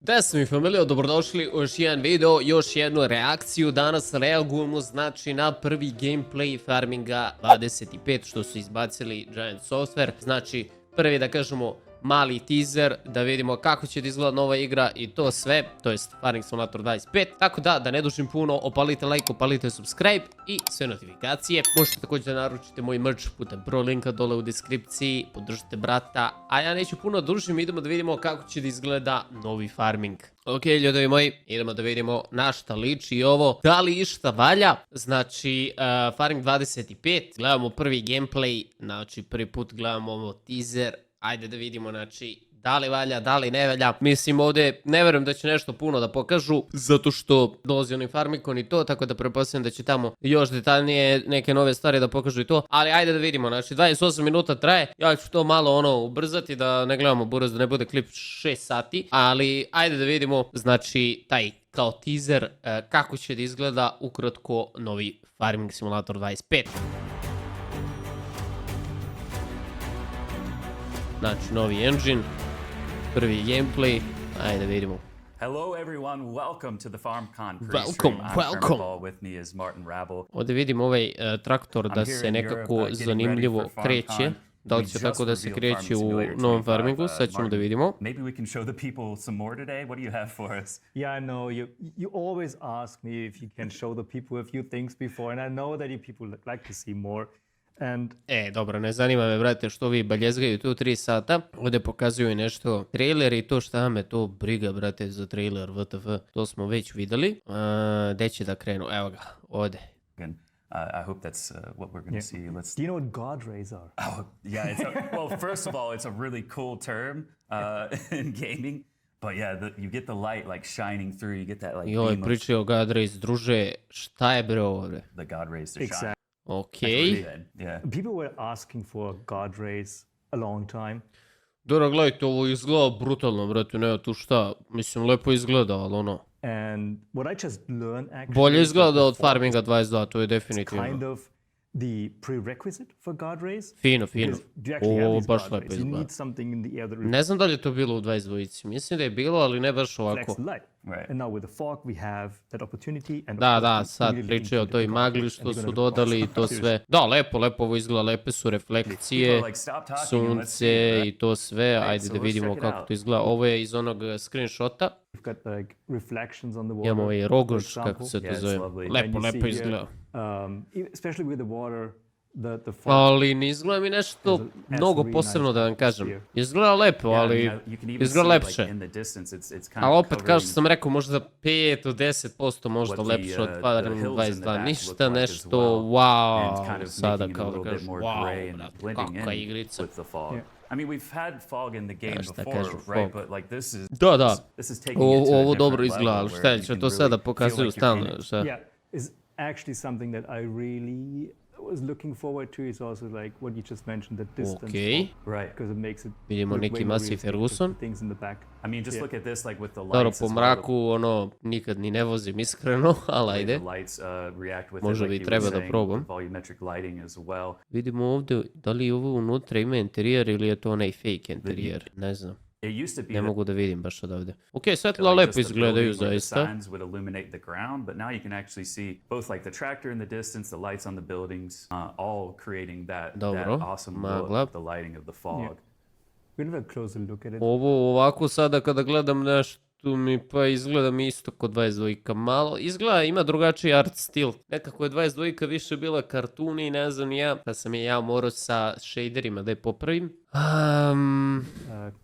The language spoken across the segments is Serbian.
Da sam i familijo, dobrodošli u još jedan video, još jednu reakciju. Danas reagujemo znači na prvi gameplay Farminga 25 što su izbacili Giant Software. Znači prvi da kažemo mali teaser da vidimo kako će da izgleda nova igra i to sve, to jest Farming Simulator 25. Tako da ne dužim puno, opalite like, opalite subscribe i sve notifikacije. Možete također da naručite moj merch putem prvo linka dole u deskripciji, podržite brata, a ja neću puno dužim, idemo da vidimo kako će da izgleda novi Farming. Ok, ljudovi moji, idemo da vidimo na šta liči ovo, da li išta valja. Znači, Farming 25, gledamo prvi gameplay, znači prvi put gledamo ovo teaser. Ajde da vidimo, znači, da li valja, da li ne valja. Mislim, ovdje ne verujem da će nešto puno da pokažu, zato što dolazi onaj Farmikon i to, tako da pretpostavljam da će tamo još detaljnije neke nove stvari da pokažu i to. Ali ajde da vidimo, znači, 28 minuta traje, ja ću to malo ubrzati, da ne gledamo buraz, da ne bude klip 6 sati. Ali ajde da vidimo, znači, taj kao teaser, kako će da izgleda ukratko novi Farming Simulator 25. Znači, novi engine, prvi gameplay, ajde vidimo. Hello everyone, welcome to the FarmCon Welcome. With me is Martin Rabel. Ovdje vidim ovaj traktor da se nekako zanimljivo kreće. Da li će tako da se kreće u novom Farmingu, sad ćemo da vidimo. Maybe we can show the people some more today. What do you have for us? Yeah, I know. You always ask me if you can show the people a few things before, and I know that you people like to see more. Dobro, ne zanima me, brate, što vi baljezgaju tu 3 sata. Ovdje pokazuju nešto trailer i to šta me to briga, brate, za trailer, WTF. To smo već videli. Gdje će da krenu? Evo ga, ovdje. I hope that's what we're going to see. Do you know what God rays are? Oh, yeah. Well, first of all, it's a really cool term in gaming. But yeah, you get the light like shining through. You get that like. I ovaj pričaju o God rays, druže, šta je bre ovdje? The God rays to shine. Okay. Yeah. People were asking for God rays a long time. Dobro, gledajte, ovo izgleda brutalno, brate, nema tu šta. Mislim, lepo izgleda, ali ono. And what I just learned actually. Bolje izgleda od Farminga 22, to je definitivno. Kind of the prerequisite for God rays. Fino. Ovo baš lepo You izgleda. need something in the air that Ne znam da li je to bilo u 22-ici. Mislim da je bilo, ali ne baš ovako. reflects the light. Right. And now with the fog we have that opportunity. And Da, sad pričaju o toj magli što su dodali i to sve. Da, lepo ovo izgleda, lepe su reflekcije, sunce i to sve. Ajde da vidimo kako to izgleda. Ovo je iz onog screenshota. We've got like reflections on the water. Imamo ovaj rogoš, for kako se example. to Yeah, zove. it's lovely. And you Lepo see here, izgleda. Especially with the water, the fog. Ali ne izgleda mi nešto mnogo posebno da vam kažem. Izgleda lepo, ali izgleda lepše. Ali opet, kao što sam rekao, možda 5 do 10% možda lepše od Farming 22. Ništa nešto wow, sada kao da kažem wow, brate, kakva igrica. I mean, we've had fog in the game Šta before, kažu, right? fog. But like this is Da. this is taking it to a Ovo different dobro level izgleda, ali where šta you će can to sada really pokazuju feel like you're in stalno, it. šta? Yeah, is actually something that I really was looking forward to is also like what you just mentioned, the distance. Okay. Right. Because it makes it Vidimo look neki way more Massey realistic, Ferguson. the things in the back. I mean, just look at this, like with the Dobro, lights. po as well, mraku, ono, nikad ni ne vozim iskreno, ali the ajde. lights react with Možda it, bi like you treba were da saying, probam. volumetric lighting as well. Vidimo ovdje, da li ovo unutra ima interijer ili je to onaj fake interijer, ne znam. It used to be Ne that mogu da vidim baš odavde. Ok, like svetla lepo just the izgledaju building where the zaista. signs would illuminate the ground, but now you can actually see both like the tractor in the distance, the lights on the buildings, all creating that Dobro, awesome magla. look, the lighting of the fog. Yeah. We'll have a closer look at it. Ovo ovako sada kada gledam nešto mi pa izgleda mi isto kod 22 malo. Izgleda ima drugačiji art stil. Nekako je 22 više bila kartuni, ne znam ja. Pa sam ja morao sa shaderima da je popravim.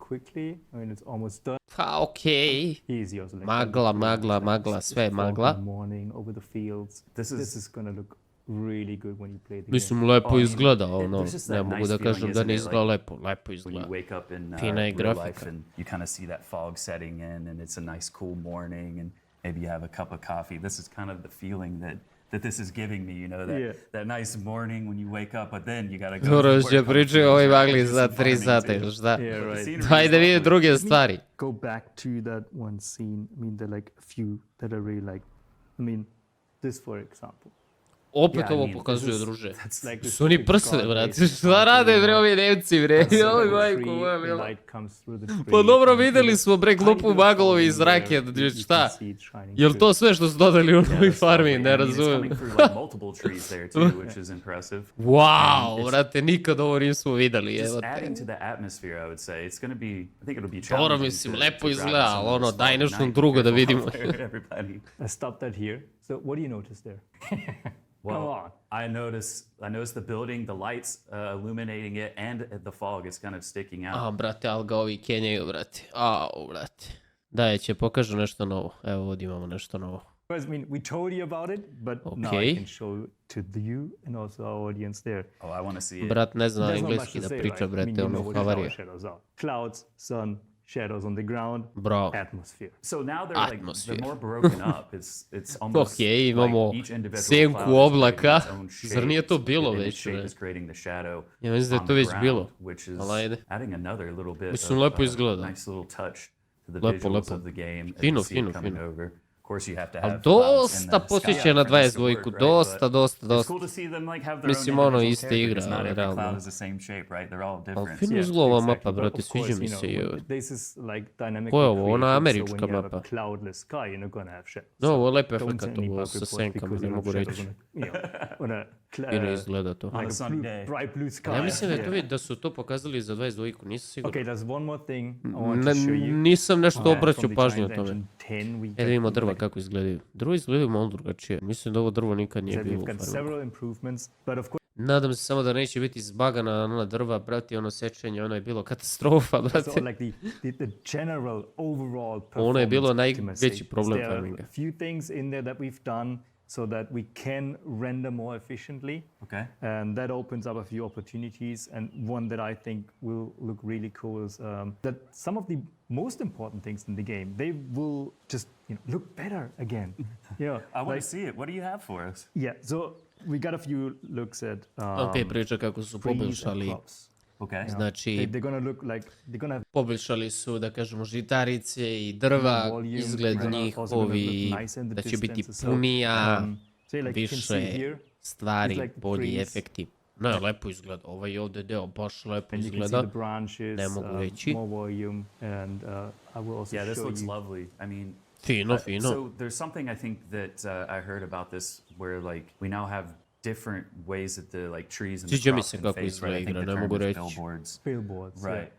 Quickly, I mean it's almost done. Pa okej. Easy also. Like Magla, sve je fog magla. in the morning over the fields. This is gonna look really good when you play the game. Mislim, lepo izgleda, There's ono, just ne that mogu nice da feeling, kažem da isn't ne it? izgleda Like, lepo when izgleda. you wake up in Fina je real grafika. life and you kind of see that fog setting in and it's a nice cool morning and maybe you have a cup of coffee. This is kind of the feeling that this is giving me, you know, that nice morning when you wake up, but then you gotta go. Dobro, to će work, pričaju ovoj magli do za some 3 farming sata too. ili šta? Yeah, right. scenery Hajde is vidi lovely. druge stvari. Go back to that one scene. I mean, there are like a few that are really like, I mean, this for example. Opet Yeah, I ovo mean, pokazuju, this is- druže. that's like Su oni prsne, brate. Šta rade, bre, ovi Nemci, bre? Oj, majko moja, mila. Pa dobro, videli smo, bre, glupu maglovi iz raket, šta? Jel to sve što su dodali u Novi Farmi? Ne It's razumijem. coming through like multiple trees there too, which is impressive. Wow, brate, nikad ovo nismo videli, evo Just te. adding to the atmosphere, I would say. It's gonna be, I think it'll be Dobro, challenging mislim, to lepo grab izgleda, some ali of ono, this daj fall nešto night. drugo da Careful vidimo. out there, everybody. I stopped that here. So what do you notice there? Come Well, on. I noticed the building, the lights illuminating it, and the fog is kind of sticking out. A, brate, ali ga ovi kenjaju, brate. Au, brate. Daj, će pokažu nešto novo. Evo, ovdje imamo nešto novo. Because, I mean, we told you about it, but now Okay. I can show to you and also our audience there. Oh, I want to see it. Brat ne zna There's not much engleski to da say, priča, right? I mean, brate, you ono, know what havarije. our shadows are. Clouds, sun, shadows on the ground, Bravo. atmosphere. So now they're like Atmosphere. they're more broken up. It's almost Okej, imamo like each individual senku cloud is creating oblaka. its own shape, Zar nije to bilo and its već, shape bre? is creating the shadow Ja mislim da je on to the već ground, bilo. which is Ali ajde. adding another little bit Mislim, of lepo izgleda. nice little touch to the Lepo, visuals lepo. of the game as Fino, you see it fino, coming fino. over. Of course, you have to Ali have clouds in dosta the posjeća sky na for this to 22, work, right? dosta, But dosta, it's dosta. cool to see them like have their Mislim, own ono, individual ista character, igra, 'cause not every realno. cloud is the same shape, right? They're all Ali different. fino Yeah, izgleda ova exactly. mapa, But brate, of sviđa course, mi you se. know, joj. this is like dynamic Koja je ovo? creation, Ona so američka when you have mapa. a cloudless sky, you're not gonna have shadows. No, ovo je lep Don't efekat, send any ovo bug sa reports senkama, because ne you mogu have reći. shadows on a, you know, on a Fino izgleda to. On a like a sunny day. bright blue sky. Ja mislim da je to Yeah. da su to pokazali za 22, nisam siguran. Okay, there's one more thing I want to show you. Nisam nešto From obraćao the pažnju o Giant tome. Engine 10, we E da got vidimo drva like- kako izgledaju. Drva izgledaju malo drugačije. Mislim da ovo drvo nikad nije that bilo we've u got farmingu. several improvements, but of course, Nadam se samo da neće biti zbagana ona drva, brati, ono sečenje, ono je bilo katastrofa, brate. so like the general overall Ono je bilo performance najveći optimization. problem There are farminga. a few things in there that we've done so that we can render more efficiently. Okay. And that opens up a few opportunities. And one that I think will look really cool is that some of the most important things in the game, they will just look better again. Yeah, I want to see it. What do you have for us? yeah. So we got a few looks at Ok, priča kako su trees and poboljšali, crops. Okay. znači They're gonna look like they're gonna have poboljšali su, da kažemo, žitarice i drva, volume, izgled they're also gonna njihovi, look nice in the da će biti distance. So, punija, so like you can see više here, stvari, it's like the bolji trees. efekti. Ne, lepo izgleda, ovaj ovdje deo baš lepo and you can see izgleda. the branches, Ne mogu reći. more volume, and I will also Yeah, this show looks you. lovely. I mean, Fino, fino. so there's something I think that I heard about this where like we now have different ways that the like trees and the Sviđa mi crops se can kako face, izgleda right? I think igra, the ne term mogu is reći. billboards. Billboards, yeah. Right.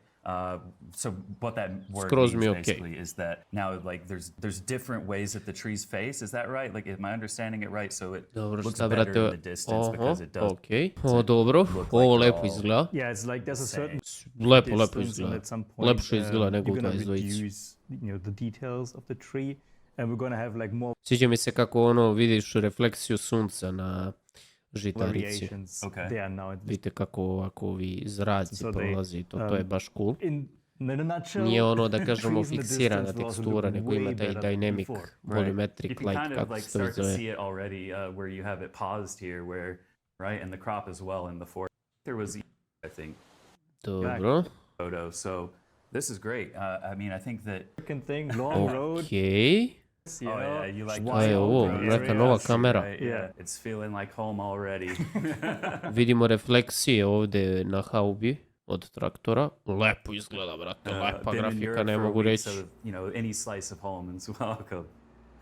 So what that word Skroz mi je means okej. basically is that now like there's different ways that the trees face. Is that right? Like, am I understanding it right? So it Dobro, looks šta, better brate? in the distance because it does. Okej. O, dobro, look ovo like lepo all- izgleda. Yeah, it's like there's a certain Lepo, lepo distance, and izgleda. at some point, Lepše izgleda nego u you're gonna 22. reduce, the details of the tree, and we're gonna have like more Sviđa mi se kako ono vidiš refleksiju sunca na žitarici. variations Okay. there now. Vidite kako ovako ovi zraci So they, prolazi i to je baš cool. In a nutshell, Nije ono da kažemo trees in the fiksirana distance will also tekstura, look nego way ima taj better than dynamic, before. volumetric You can light, kind of kako like se to start to zove. see it already where you have it paused here, where right, and the crop as well in the forest. There was, I think, Dobro. photo. So this is great. I mean, I think that. second thing, long road. Okej. You Oh know, yeah, you like Šta je ovo? wild Neka areas. nova kamera. Right, yeah, it's feeling like home already. Vidimo refleksije ovdje na haubi od traktora. Lepo izgleda, brate, lepa Been in grafika, Europe ne for a mogu week, reći. so any slice of home is welcome.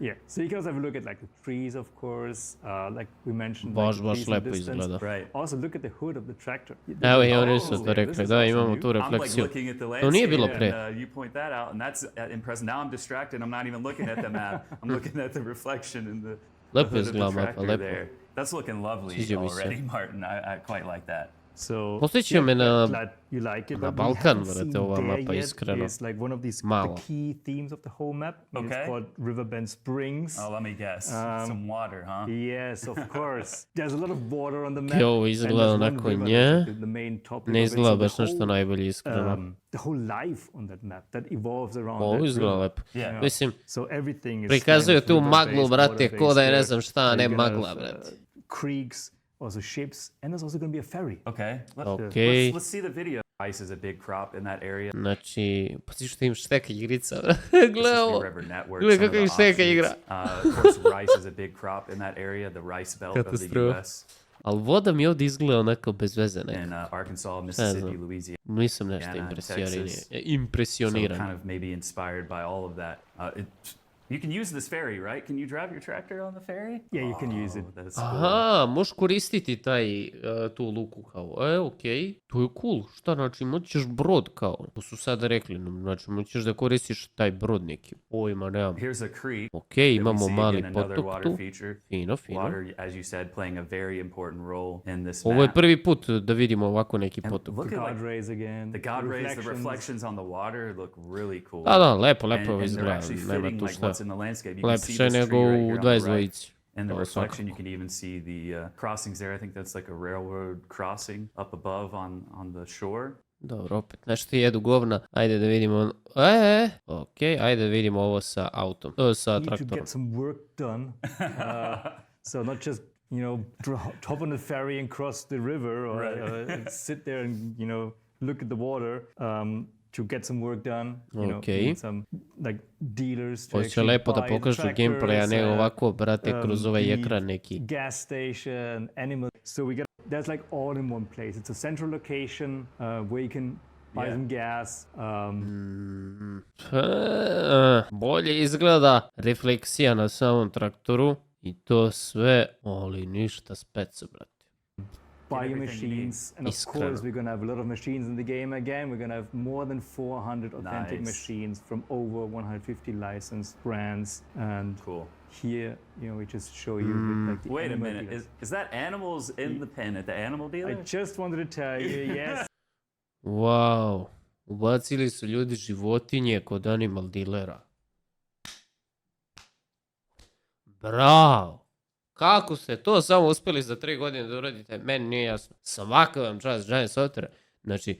Yeah, so you can also have a look at like the trees, of course, like we mentioned. Baš, like the baš trees in the lepo distance. izgleda. Right. Also look at the hood of the tractor. Evo i oni su Oh, to yeah, rekli, this is da also imamo new. tu I'm like refleksiju. looking at the To nije bilo landscape, pre. and you point that out, and that's impressive. Now I'm distracted. I'm not even looking at the map. I'm looking at the reflection in the Lepo hood of izgleda the mapa, tractor lepo. there. That's looking lovely Sviđa mi se. already, Martin. I quite like that. So Posjeća me na- glad you like it. na but we Balkan, haven't brate, seen ova there mapa, yet iskreno. is like one of these Malo. the key themes of the whole map. Okay. It's called Riverbend Springs. Oh, let me guess. Some water, huh? Yes, of course. There's a lot of water on the map. Ki ovo and izgleda there's one onako river nje. that's like the main topic Ne of it. izgleda So the baš nešto whole, najbolje, iskreno. the whole life on that map that evolves around Ovo that izgleda river. lepo. Yeah. Mislim, So everything is prikazuju kind tu of maglu, river-based, brate, ko da je water-based ne there. znam šta, a So ne you're gonna magla, have, brate. creeks, also ships, and there's also going to be a ferry. Okay. Okej. Let's see the video. Rice is a big crop in that area. Znači, pa ti što im šteka igrica. Mississippi Gle ovo. River Network, Gle some of kako the im šteka offshoots. igra. Of course, rice is a big crop in that area, the rice belt of the Katastrofa. U.S. Ali voda mi ovdje izgleda onako bez veze In neka. Arkansas, Mississippi, znam. Louisiana, Nisam nešto and impresioniran. Texas. So Impresioniran. kind of maybe inspired by all of that. You can use this ferry, right? Can you drive your tractor on the ferry? Yeah, you can use it. That's cool. Aha, možeš koristiti tu luku kao. Okej. To je cool. Šta, znači moćeš brod kao. To su sada rekli nam. Znači moćeš da koristiš taj brod neki. Pojma, nemam. Here's a creek. Okej, that we imamo see mali again, another potok water tu. feature. Fino, fino. Water, as you said, playing a very important role in this Ovo je map. prvi put da vidimo ovako neki And potok. look The at God like rays again. the God rays, the reflections on the water look really cool. Da, lepo and ovo they're izgleda. actually Nema fitting tu like šta. what's in the landscape. You can see Lepše this nego tree right u here on the right. 22. In the To reflection, svakako. you can even see the crossings there. I think that's like a railroad crossing up above on the shore. Dobro, opet nešto jedu govna. Ajde da vidimo. Okej, ajde da vidimo ovo sa autom. Sa Need to traktorom. get some work done. So not just, hop on the ferry and cross the river or sit there and, look at the water. To get some work done, Okay. need some like dealers to Hoće actually lepo da buy the pokažu tractors, gameplay, a ne ovako, brate, kroz ovaj the ekran neki. gas station, animal. So there's like all in one place. It's a central location where you can buy some gas. Bolje izgleda refleksija na samom traktoru i to sve, ali ništa speca, brate. Buy your everything you need. machines, and of Iskreno. course we're gonna have a lot of machines in the game again. We're gonna have more than 400 authentic Nice. machines from over 150 licensed brands. And Cool. here, we just show you with, like the Wait a animal minute. dealers. Is that animals in the pen at the animal dealer? I just wanted to tell you, yes. Wow, ubacili su ljudi životinje kod animal dealera. Bravo! Kako ste to samo uspjeli za 3 godine da uradite, meni nije jasno. Svaka vam čast, Giant Software. Znači,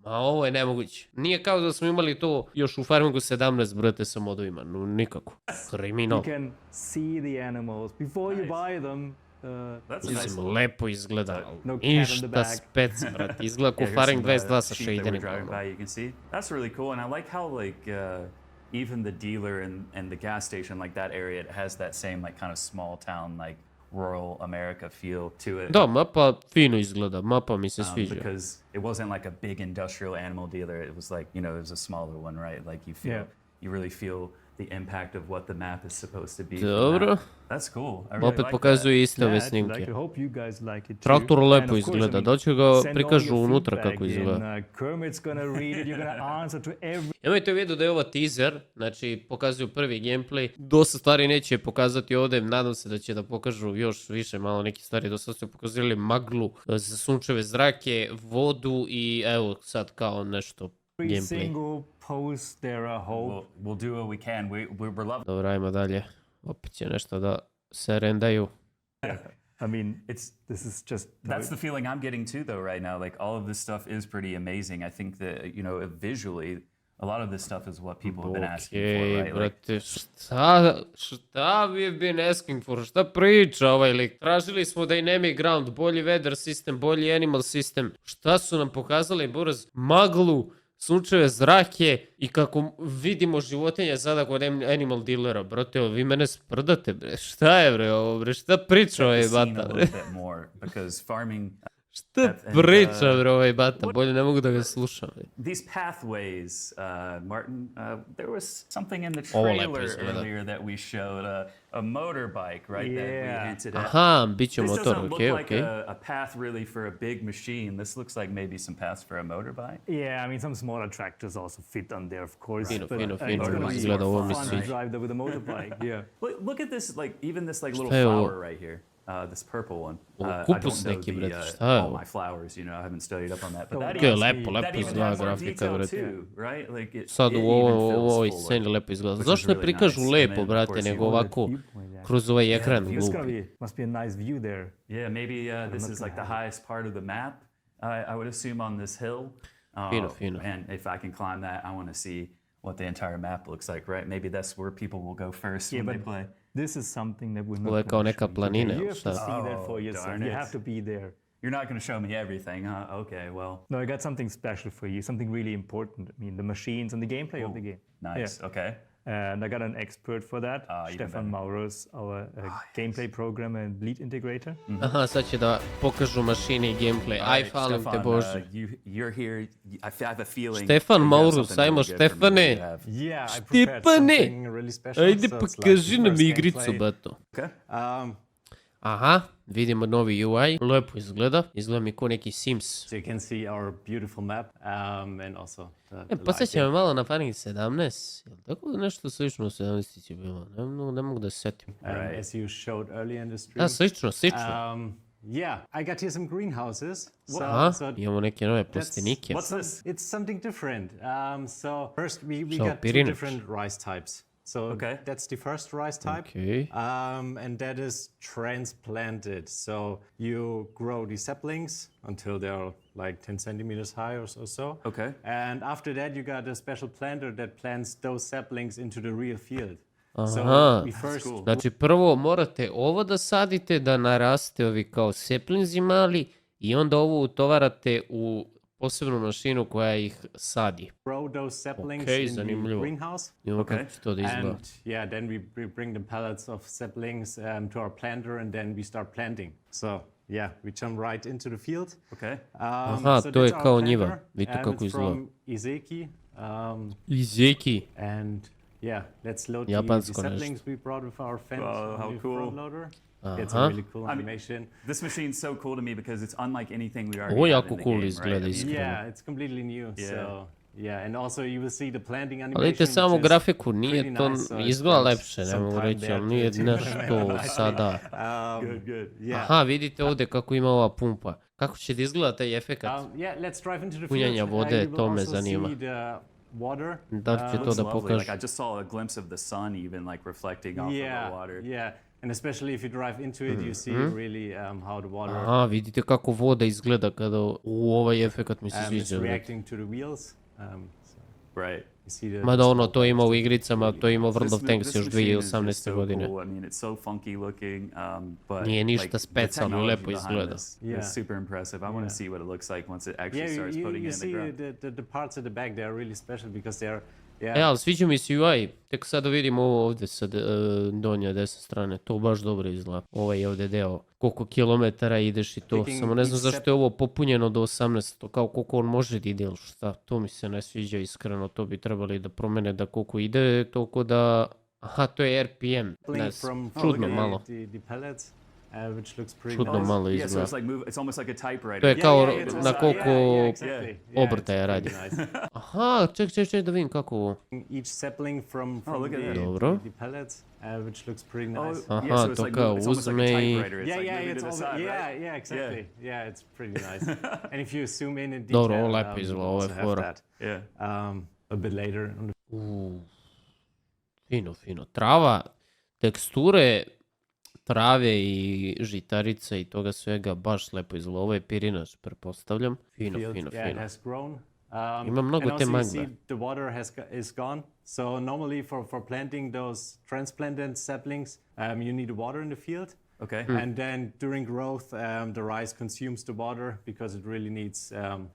ovo je nemoguće. Nije kao da smo imali to još u Farmingu 17, brate, sa modovima. No, nikako. Kriminal. You can see the animals before you buy them. That's a nice Mislim, little- lepo izgleda. No cat on the Ništa back. spec, brate. Izgleda ko Yeah, here's Faring some, 22 sa sheep that we're shaderima. driving by, you can see. That's really cool, and I like how even the dealer and the gas station, like that area, it has that same like kind of small town, like rural America feel to it. Da, mapa fino izgleda. Mapa mi se sviđa. Because it wasn't like a big industrial animal dealer. It was like, it was a smaller one, right? Like you really feel the impact of what the map is supposed to be. for Dobro. that. That's cool. I really Opet like pokazuje iste ove Yeah, I'd like snimke. to hope you guys like it too. Traktor And lepo of course, izgleda. Da će ga send all prikažu your unutra feedback kako in. izgleda. Kermit's gonna read it, you're gonna answer to every Imajte u vidu da je ovo teaser, znači pokazuju prvi gameplay. Dosta stvari neće pokazati ovdje, nadam se da će da pokažu još više malo neke stvari. Dosta su pokazali maglu za sunčeve zrake, vodu i evo sad kao nešto gameplay. single post there, I hope. We'll do what we can. We're loving. Dobro, ajmo dalje. Opet će nešto da se rendaju. I mean, It's this is just That's the feeling I'm getting too, though, right now. Like, all of this stuff is pretty amazing. I think that, visually, a lot of this stuff is what people have been asking for, Okej, right? Like, brate, šta we've been asking for? Šta priča ovaj lik? Tražili smo dynamic ground, bolji weather system, bolji animal system. Šta su nam pokazali, Boraz? Maglu, sunčeve zrake i kako vidimo životinje sada kod animal dealera. Brate, vi mene sprdate, bre. Šta je, bre, ovo, bre? Šta priča ovaj the scene bata, a bre? little bit more, because farming, Šta and, priča, bre, ovaj bata? Bolje ne mogu da ga slušam. these pathways, Martin, there was something in the Ovo lepo trailer izgleda. earlier that we showed, a motorbike, right? That we Yeah. hinted at. Aha, bit će This motor, doesn't look okej, like okej. a path really for a big machine. This looks like maybe some paths for a motorbike. Yeah, I mean, some smaller tractors also fit on there, of course. Fino, but, fino, it's fino, gonna be izgleda ovo mi fun to sviđa. drive there with a motorbike, yeah. Look at this, like even this like Šta little je ovo? flower right here. This purple one. O, I kupus don't know neki, the, brate, šta je all ovo? my flowers, I haven't studied up on that. But To that je even, lepo, that lepo even izgleda has more grafika, detail brate. too, right? Like it, Sad it u even ovoj fills sceni forward, lepo izgleda. which is Zašto ne really prikažu nice. lepo, And then, of brate, course, nego you- ovako Viewpoint, yeah. kroz ovaj ekran view- It's glupi? must be a nice view there. Yeah, maybe this not is like the gonna highest part of the map. I would assume on this hill. Fino, fino. And if I can climb that, I want to see what the entire map looks like, right? Maybe that's where people will go first Yeah, when they but play. This is something that we're not Ovo je kao gonna neka show you planina, today. You ili have to šta? see that for Oh, yourself. darn You it. have to be there. you're not going to show me everything, huh? Okay, well, No, I got something special for you, something really important. I mean, the machines and the gameplay of the game. nice. Yeah. Okay. And I got an expert for that, even Stefan better. Mauros, our gameplay programmer and lead integrator. Aha, sad će da pokažu mašine i gameplay. Aj, falim te Stefan, Bože. you're here. I have a feeling. Stefan you have Maurus, something ajmo really good for me that Štefane. you have. Yeah, I prepared Stepane! something really special. Ajde so pa it's like kaži the nam first igricu, gameplay. bato. Okay. Aha, vidimo novi UI, lepo izgleda. Izgleda mi ko neki Sims. So you can see our beautiful map and also the Podsjeća me lighting. malo na Farming 17. Jel tako nešto slično u 17 će bilo? Ne mogu da se setim. As you showed earlier in the stream. Da, slično. Yeah, I got here some greenhouses. Aha, So imamo neke nove that's- plastenike. What's this? It's something different. So first we So, got two pirinač. different rice types. So Okay. that's the first rice type. Okay. And that is transplanted. So you grow the saplings until they're like 10 centimeters high or so. Okay. And after that, you got a special planter that plants those saplings into the real field. Aha. So we first Znači prvo morate ovo da sadite da naraste ovi kao seplinzi mali i onda ovo utovarate u posebnu mašinu koja ih sadi. grow those saplings Okay, in the zanimljivo. greenhouse. I ovo kako će to da izgleda. And yeah, then we bring the pellets of saplings to our planter and then we start planting. So yeah, we jump right into the field. Okay. Aha, so to je that's our kao planter, njiva. Vidite and kako it's izgleda. from Izeki. Izeki. And yeah, let's load the Japansko saplings we brought with our Wow, how new cool. front loader. It's Aha. a really cool animation. This machine's so cool to me because it's unlike anything we already Ovo have jako in the cool game, izgleda, right? I mean, iskreno. Yeah, it's completely new. Yeah. So yeah, and also you will see the planting animation. Ali vidite samo which is grafiku, nije pretty to, nice, so it izgleda spends lepše, ne some mogu time reći, there ali to- nije to nešto sada. Good, good. Yeah. Aha, vidite ovdje kako ima ova pumpa. Kako će da izgleda taj efekat? Yeah, let's drive into the Punjenja field. vode, You will to me also zanima. see the water. Da li će to Looks da lovely. pokaže? Like I just saw a glimpse of the sun even like reflecting off of the water. Yeah. And especially if you drive into it, you see really how the water Aha, vidite kako voda izgleda kada u ovaj efekat mi se is sviđa. reacting to the wheels. So Right. you see the Mada ono, to ima u igricama, to ima World of This Tanks još machine is just 2018. so godine. cool. I mean, it's so funky looking, but Nije ništa like, the specijalno, technology lepo behind izgleda. this Yeah. is super impressive. I want to see what it looks like once it actually Yeah, starts putting you it in the see ground. the parts at the back, they are really special because they're Ali sviđa mi se UI, tek sada vidimo ovo ovdje sa donje desne strane, to baš dobro izgleda. Ovaj ovdje deo, koliko kilometara ideš i to, Taking samo ne znam each zašto je ovo popunjeno do 18, kao koliko on može da ide ili šta, to mi se ne sviđa iskreno, to bi trebali da promene da koliko ide, toliko da, aha, to je RPM, ne, čudno malo. the pellets, which looks pretty Čudno nice. malo Yeah, so izgleda. it's like it's almost like a typewriter. To je kao it's na also- koliko exactly. Yeah, obrtaja it's radi. pretty nice. Aha, ček da vidim kako ovo. Each sapling from look at that. Dobro. the pellets, which looks pretty Oh, nice. Aha, yeah, so it's to like kao it's almost like a uzme i- typewriter. It's like moving to the side, right? Yeah, exactly. Yeah, it's pretty nice. And if you zoom in detail, Dobro, ovo lepo you izgleda, will ovo je also have fora. that. Yeah. A bit later on the Fino. Trava, teksture trave i žitarica i toga svega baš lepo izgleda. Ovo je pirinač, pretpostavljam. Fino. field. Yeah, it has grown. Ima mnogo and te also you see magme. the water is gone. So normally for planting those transplanted saplings, you need water in the field. Okay. And then during growth, the rice consumes the water because it really needs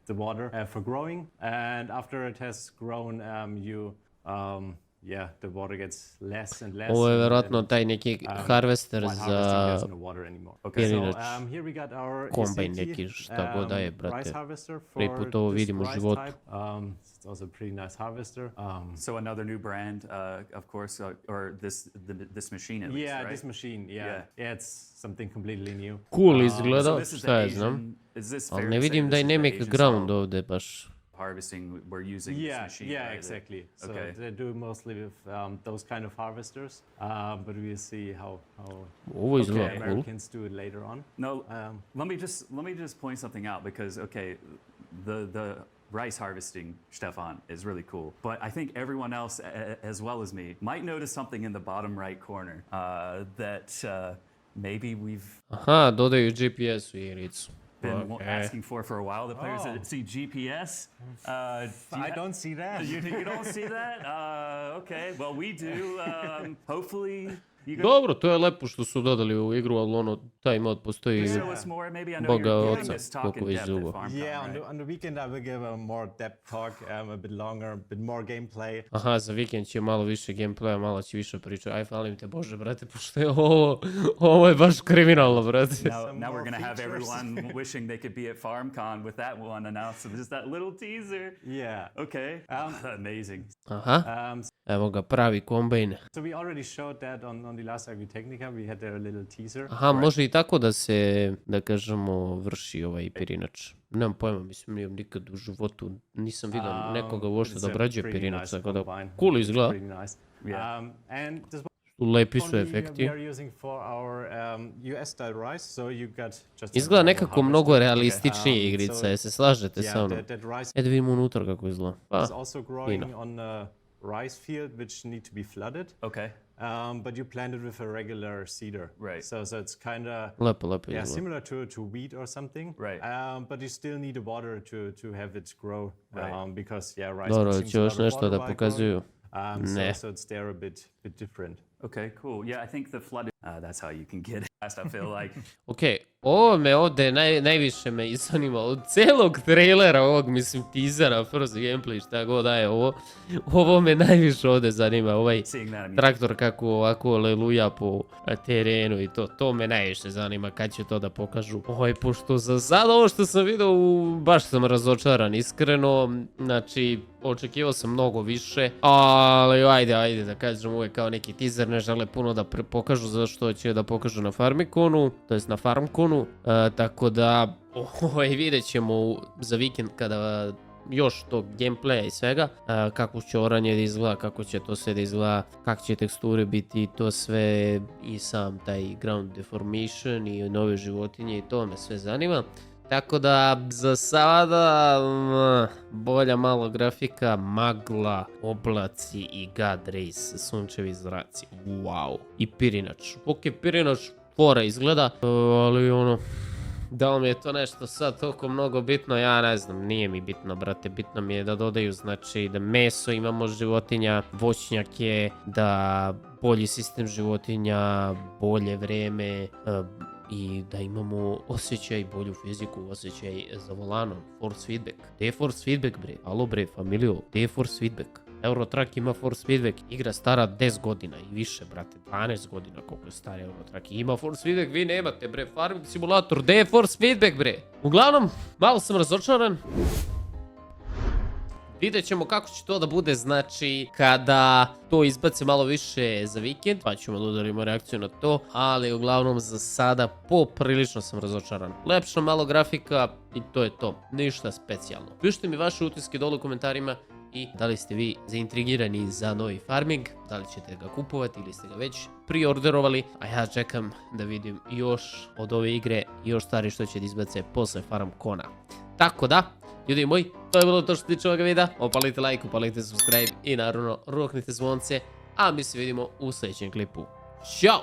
the water for growing. And after it has grown, the water gets less and less. Ovo je and- verovatno and, taj neki harvester while za harvesting, there's no water anymore. Okay. pirinač. So here we got our Kombajn Izeki, neki, šta god da je, brate. rice harvester Prvi for put ovo this vidim u rice životu. type. It's also a pretty nice harvester. So another new brand, of course, or this machine at least, Yeah, right? this machine. Yeah, it's something completely new. Cool So izgleda, this is šta ja the znam. Asian, is this Ali fair ne to say vidim this da je is the Namek Asian ground style ovdje baš. harvesting we're using this machine? Yeah, right? exactly. So Okay. they do mostly with those kind of harvesters, but we'll see how Ovo izgleda the cool. Americans do it later on. No, let me just point something out because the rice harvesting, Stefan, is really cool. But I think everyone else, as well as me, might notice something in the bottom right corner that maybe we've Aha, dodaju GPS u igricu. been Okay. asking for a while. The players that see GPS. I don't see that. You don't see that? Okay. Well, we do. Hopefully, Dobro, to je lepo što su dodali u igru, ali ono, taj mod postoji Show us more. Maybe I know Boga you're giving oca, this talk koliko in već depth at dugo. FarmCon, Yeah, right? on the weekend I will give a more depth talk, a bit longer, a bit more gameplay. Aha, za vikend će malo više gameplaya, malo će više pričati. Aj, falim te Bože, brate, pošto je ovo je baš kriminalno, brate. Now more we're gonna have features. everyone wishing they could be at FarmCon with that one announced. So just that little teaser. Yeah. Okay. Amazing. Aha, evo ga, pravi kombajn. So we already showed that on the last Agritechnica. We had there a little teaser. Aha, može i tako da se, da kažemo, vrši ovaj pirinač. Nemam pojma, mislim, nikad u životu nisam vidio nekoga uopšte da obrađuje pirinač, tako da cool izgleda. Pretty nice. And this Lepi su we efekti. are using for our US style rice, so you got just Izgleda a nekako normal mnogo harvester. realističnije igrica, je se slažete sa mnom? that rice Da vidimo unutra kako izgleda. Pa, is also growing on a rice field which need to be flooded. Okay. But you plant it with a regular seeder. Right. So it's kind of lepo yeah, izgleda. similar to wheat or something. Right. But you still need the water to have it grow. Right. Because yeah, rice Dobro, consumes će a još lot of nešto water da while pokazuju. growing. Ne. So it's there a bit different. Okay, cool. Yeah, I think the flooded. That's how you can get it. I feel like. Ok, ovo me ovdje najviše me i zanima od celog trailera ovog, mislim, teasera, first gameplay, šta god daje ovo me najviše ovdje zanima, ovaj Seeing that, I mean, traktor kako ovako leluja po terenu i to me najviše zanima kad će to da pokažu. Pošto za sad ovo što sam vidio, baš sam razočaran, iskreno, znači, očekivao sam mnogo više, ali ajde da kažem, ovo je kao neki teaser, ne žele puno da pokažu zašto će da pokažu na Farmikonu, to jest na FarmConu, tako da vidjet ćemo za vikend kada još tog gameplaya i svega, kako će oranje da izgleda, kako će to sve da izgleda, kako će teksture biti, to sve i sam taj ground deformation i nove životinje i to me sve zanima. Tako da za sada bolja malo grafika, magla, oblaci i God Race, sunčevi zraci, wow. I pirinač, ok, pirinač fora izgleda, ali ono, da li mi je to nešto sad toliko mnogo bitno, ja ne znam, nije mi bitno, brate, bitno mi je da dodaju, znači da meso imamo životinja, voćnjake, da bolji sistem životinja, bolje vreme, i da imamo osjećaj, bolju fiziku, osjećaj za volanom, force feedback. Gdje je force feedback, bre? Alo, bre, familijo, gdje je force feedback? Eurotrack ima force feedback, igra stara 10 godina i više, brate, 12 godina koliko je stara Eurotrack. Ima force feedback, vi nemate, bre, Farming Simulator, gdje je force feedback, bre? Uglavnom, malo sam razočaran. Vidjet ćemo kako će to da bude, znači, kada to izbace malo više za vikend, pa ćemo da udarimo reakciju na to, ali uglavnom za sada poprilično sam razočaran. Lepša malo grafika i to je to, ništa specijalno. Pišite mi vaše utiske dole u komentarima i da li ste vi zaintrigirani za novi farming, da li ćete ga kupovati ili ste ga već priorderovali, a ja čekam da vidim još od ove igre i još stvari što će da izbace posle FarmCona. Tako da, ljudi moji, to je bilo to što se tiče ovoga videa. Opalite like, opalite subscribe i naravno roknite zvonce. A mi se vidimo u sljedećem klipu. Ćao!